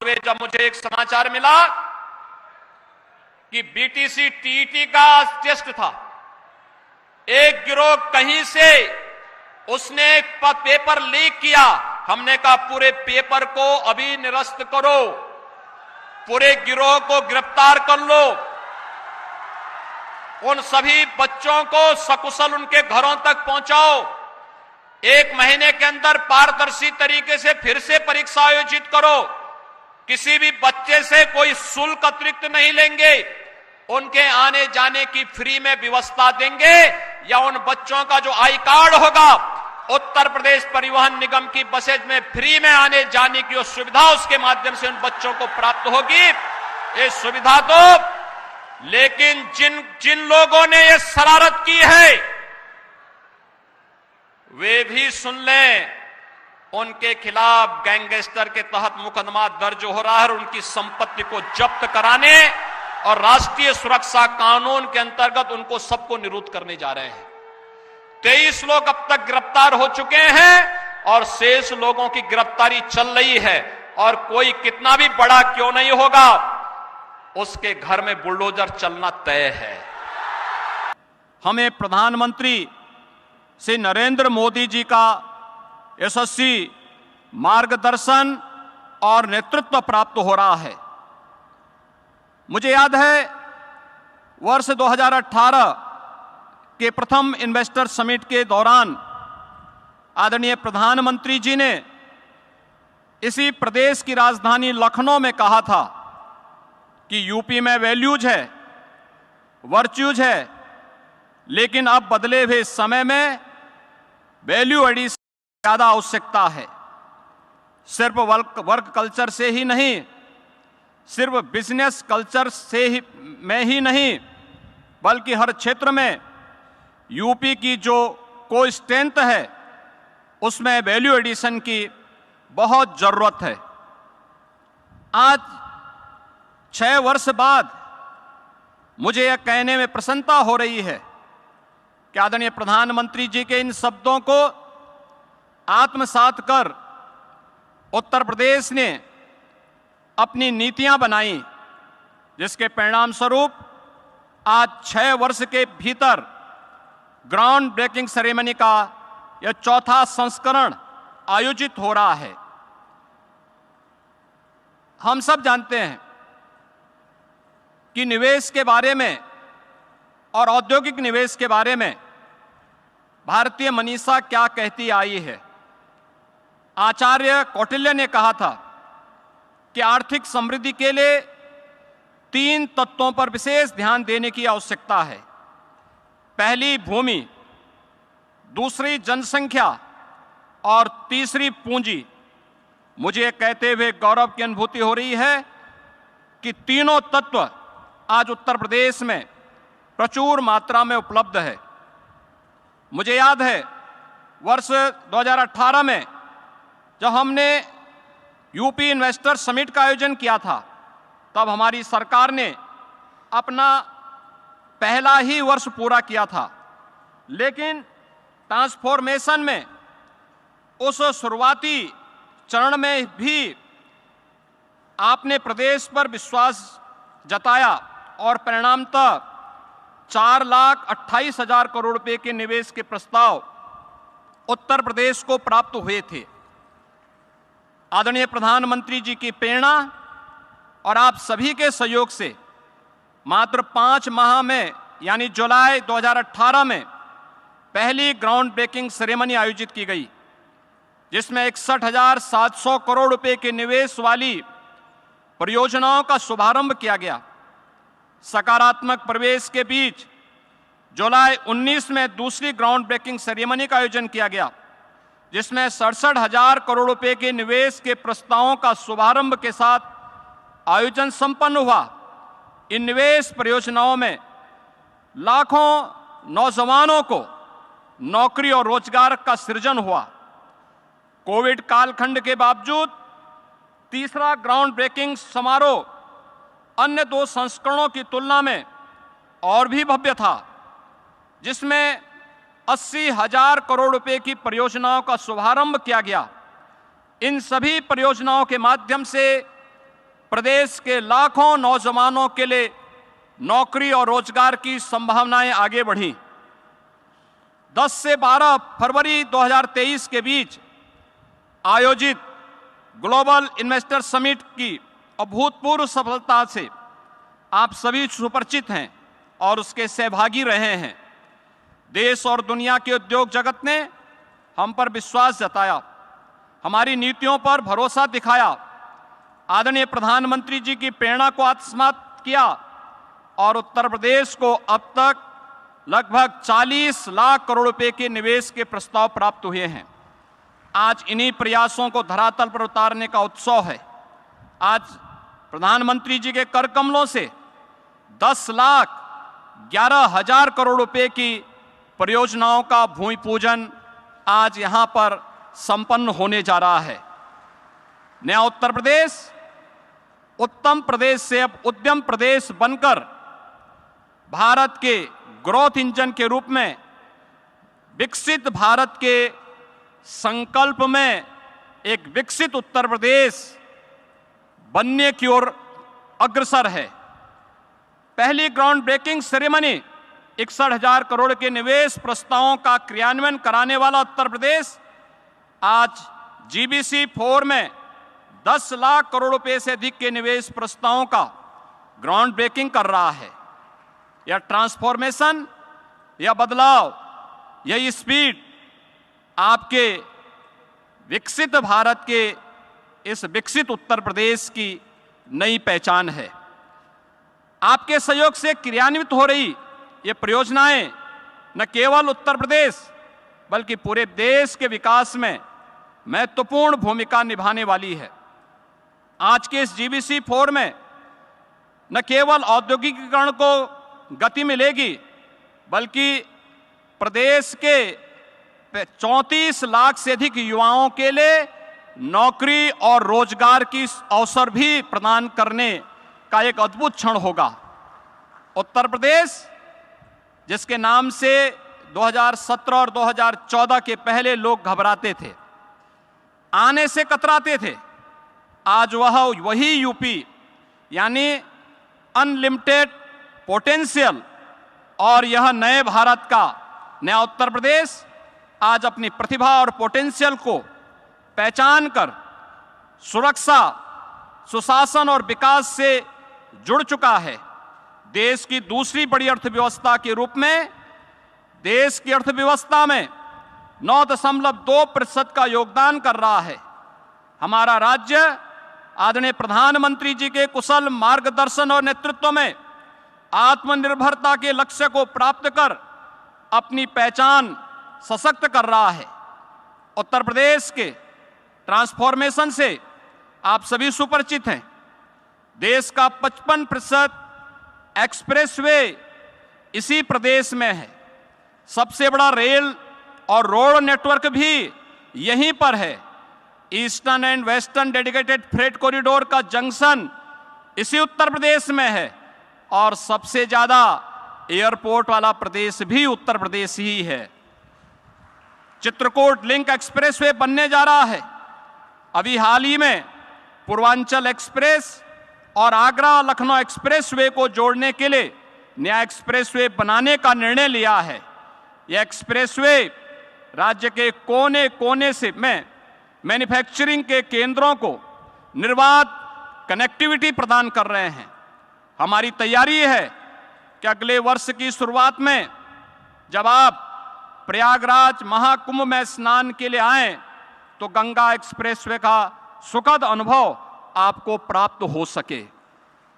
हुए जब मुझे एक समाचार मिला कि बीटीसी टीईटी का टेस्ट था, एक गिरोह कहीं से उसने पेपर लीक किया। हमने कहा पूरे पेपर को अभी निरस्त करो, पूरे गिरोह को गिरफ्तार कर लो, उन सभी बच्चों को सकुशल उनके घरों तक पहुंचाओ। 1 महीने के अंदर पारदर्शी तरीके से फिर से परीक्षा आयोजित करो। किसी भी बच्चे से कोई शुल्क अतिरिक्त नहीं लेंगे, उनके आने जाने की फ्री में व्यवस्था देंगे, या उन बच्चों का जो आई कार्ड होगा उत्तर प्रदेश परिवहन निगम की बसेज में फ्री में आने जाने की जो सुविधा उसके माध्यम से उन बच्चों को प्राप्त होगी। ये सुविधा तो, लेकिन जिन लोगों ने ये शरारत की है वे भी सुन लें, उनके खिलाफ गैंगस्टर के तहत मुकदमा दर्ज हो रहा है और उनकी संपत्ति को जब्त कराने और राष्ट्रीय सुरक्षा कानून के अंतर्गत उनको सबको निरुद्ध करने जा रहे हैं। 23 लोग अब तक गिरफ्तार हो चुके हैं और शेष लोगों की गिरफ्तारी चल रही है, और कोई कितना भी बड़ा क्यों नहीं होगा उसके घर में बुलडोजर चलना तय है। हमें प्रधानमंत्री श्री नरेंद्र मोदी जी का यशस्वी मार्गदर्शन और नेतृत्व प्राप्त हो रहा है। मुझे याद है वर्ष 2018 के प्रथम इन्वेस्टर समिट के दौरान आदरणीय प्रधानमंत्री जी ने इसी प्रदेश की राजधानी लखनऊ में कहा था कि यूपी में वैल्यूज है, वर्च्यूज है, लेकिन अब बदले हुए समय में वैल्यू एडिशन की ज्यादा आवश्यकता है। सिर्फ वर्क कल्चर से ही नहीं, सिर्फ बिजनेस कल्चर से ही नहीं, बल्कि हर क्षेत्र में यूपी की जो कोई स्ट्रेंथ है उसमें वैल्यू एडिशन की बहुत जरूरत है। आज 6 वर्ष बाद मुझे यह कहने में प्रसन्नता हो रही है कि आदरणीय प्रधानमंत्री जी के इन शब्दों को आत्मसात कर उत्तर प्रदेश ने अपनी नीतियां बनाई, जिसके परिणाम स्वरूप आज 6 वर्ष के भीतर ग्राउंड ब्रेकिंग सेरेमनी का यह चौथा संस्करण आयोजित हो रहा है। हम सब जानते हैं कि निवेश के बारे में और औद्योगिक निवेश के बारे में भारतीय मनीषा क्या कहती आई है। आचार्य कौटिल्य ने कहा था कि आर्थिक समृद्धि के लिए 3 तत्वों पर विशेष ध्यान देने की आवश्यकता है। पहली भूमि, दूसरी जनसंख्या और तीसरी पूंजी। मुझे कहते हुए गौरव की अनुभूति हो रही है कि तीनों तत्व आज उत्तर प्रदेश में प्रचुर मात्रा में उपलब्ध है। मुझे याद है वर्ष 2018 में जब हमने यूपी इन्वेस्टर समिट का आयोजन किया था, तब हमारी सरकार ने अपना पहला ही वर्ष पूरा किया था, लेकिन ट्रांसफॉर्मेशन में उस शुरुआती चरण में भी आपने प्रदेश पर विश्वास जताया और परिणामतः 4,28,000 करोड़ रुपए के निवेश के प्रस्ताव उत्तर प्रदेश को प्राप्त हुए थे। आदरणीय प्रधानमंत्री जी की प्रेरणा और आप सभी के सहयोग से मात्र 5 माह में यानी जुलाई 2018 में पहली ग्राउंड ब्रेकिंग सेरेमनी आयोजित की गई, जिसमें 61,700 करोड़ रुपए के निवेश वाली परियोजनाओं का शुभारंभ किया गया। सकारात्मक प्रवेश के बीच जुलाई 19 में दूसरी ग्राउंड ब्रेकिंग सेरेमनी का आयोजन किया गया, जिसमें 67,000 करोड़ रुपए के निवेश के प्रस्तावों का शुभारंभ के साथ आयोजन संपन्न हुआ। इन निवेश परियोजनाओं में लाखों नौजवानों को नौकरी और रोजगार का सृजन हुआ। कोविड कालखंड के बावजूद तीसरा ग्राउंड ब्रेकिंग समारोह अन्य 2 संस्करणों की तुलना में और भी भव्य था, जिसमें 80,000 करोड़ रुपए की परियोजनाओं का शुभारंभ किया गया। इन सभी परियोजनाओं के माध्यम से प्रदेश के लाखों नौजवानों के लिए नौकरी और रोजगार की संभावनाएं आगे बढ़ी। 10 से 12 फरवरी 2023 के बीच आयोजित ग्लोबल इन्वेस्टर समिट की अभूतपूर्व सफलता से आप सभी सुपरिचित हैं और उसके सहभागी रहे हैं। देश और दुनिया के उद्योग जगत ने हम पर विश्वास जताया, हमारी नीतियों पर भरोसा दिखाया, आदरणीय प्रधानमंत्री जी की प्रेरणा को आत्मसात किया और उत्तर प्रदेश को अब तक लगभग 40 लाख करोड़ रुपए के निवेश के प्रस्ताव प्राप्त हुए हैं। आज इन्हीं प्रयासों को धरातल पर उतारने का उत्सव है। आज प्रधानमंत्री जी के कर कमलों से 10,11,000 करोड़ रुपए की परियोजनाओं का भूमि पूजन आज यहां पर संपन्न होने जा रहा है। नया उत्तर प्रदेश उत्तम प्रदेश से अब उद्यम प्रदेश बनकर भारत के ग्रोथ इंजन के रूप में विकसित भारत के संकल्प में एक विकसित उत्तर प्रदेश बनने की ओर अग्रसर है। पहली ग्राउंड ब्रेकिंग सेरेमनी 61,000 करोड़ के निवेश प्रस्तावों का क्रियान्वयन कराने वाला उत्तर प्रदेश आज जीबीसी 4 में 10 लाख करोड़ रुपए से अधिक के निवेश प्रस्तावों का ग्राउंड ब्रेकिंग कर रहा है। यह ट्रांसफॉर्मेशन, यह बदलाव, यह स्पीड आपके विकसित भारत के इस विकसित उत्तर प्रदेश की नई पहचान है। आपके सहयोग से क्रियान्वित हो रही ये परियोजनाएं न केवल उत्तर प्रदेश बल्कि पूरे देश के विकास में महत्वपूर्ण भूमिका निभाने वाली है। आज के इस जीबीसी 4 में न केवल औद्योगिकीकरण को गति मिलेगी बल्कि प्रदेश के 34 लाख से अधिक युवाओं के लिए नौकरी और रोजगार की अवसर भी प्रदान करने का एक अद्भुत क्षण होगा। उत्तर प्रदेश जिसके नाम से 2017 और 2014 के पहले लोग घबराते थे, आने से कतराते थे, आज वही यूपी यानी अनलिमिटेड पोटेंशियल और यह नए भारत का नया उत्तर प्रदेश आज अपनी प्रतिभा और पोटेंशियल को पहचान कर सुरक्षा, सुशासन और विकास से जुड़ चुका है। देश की दूसरी बड़ी अर्थव्यवस्था के रूप में देश की अर्थव्यवस्था में 9.2% का योगदान कर रहा है। हमारा राज्य आदरणीय प्रधानमंत्री जी के कुशल मार्गदर्शन और नेतृत्व में आत्मनिर्भरता के लक्ष्य को प्राप्त कर अपनी पहचान सशक्त कर रहा है। उत्तर प्रदेश के ट्रांसफॉर्मेशन से आप सभी सुपरिचित हैं। देश का 55% एक्सप्रेसवे इसी प्रदेश में है। सबसे बड़ा रेल और रोड नेटवर्क भी यहीं पर है। Eastern and western dedicated freight corridor का जंक्शन इसी उत्तर प्रदेश में है और सबसे ज्यादा एयरपोर्ट वाला प्रदेश भी उत्तर प्रदेश ही है। चित्रकूट लिंक एक्सप्रेसवे बनने जा रहा है। अभी हाल ही में पूर्वांचल एक्सप्रेस और आगरा लखनऊ एक्सप्रेसवे को जोड़ने के लिए नया एक्सप्रेसवे बनाने का निर्णय लिया है। यह एक्सप्रेसवे राज्य के कोने कोने से मैन्युफैक्चरिंग के केंद्रों को निर्बाध कनेक्टिविटी प्रदान कर रहे हैं। हमारी तैयारी है कि अगले वर्ष की शुरुआत में जब आप प्रयागराज महाकुंभ में स्नान के लिए आएं तो गंगा एक्सप्रेसवे का सुखद अनुभव आपको प्राप्त हो सके।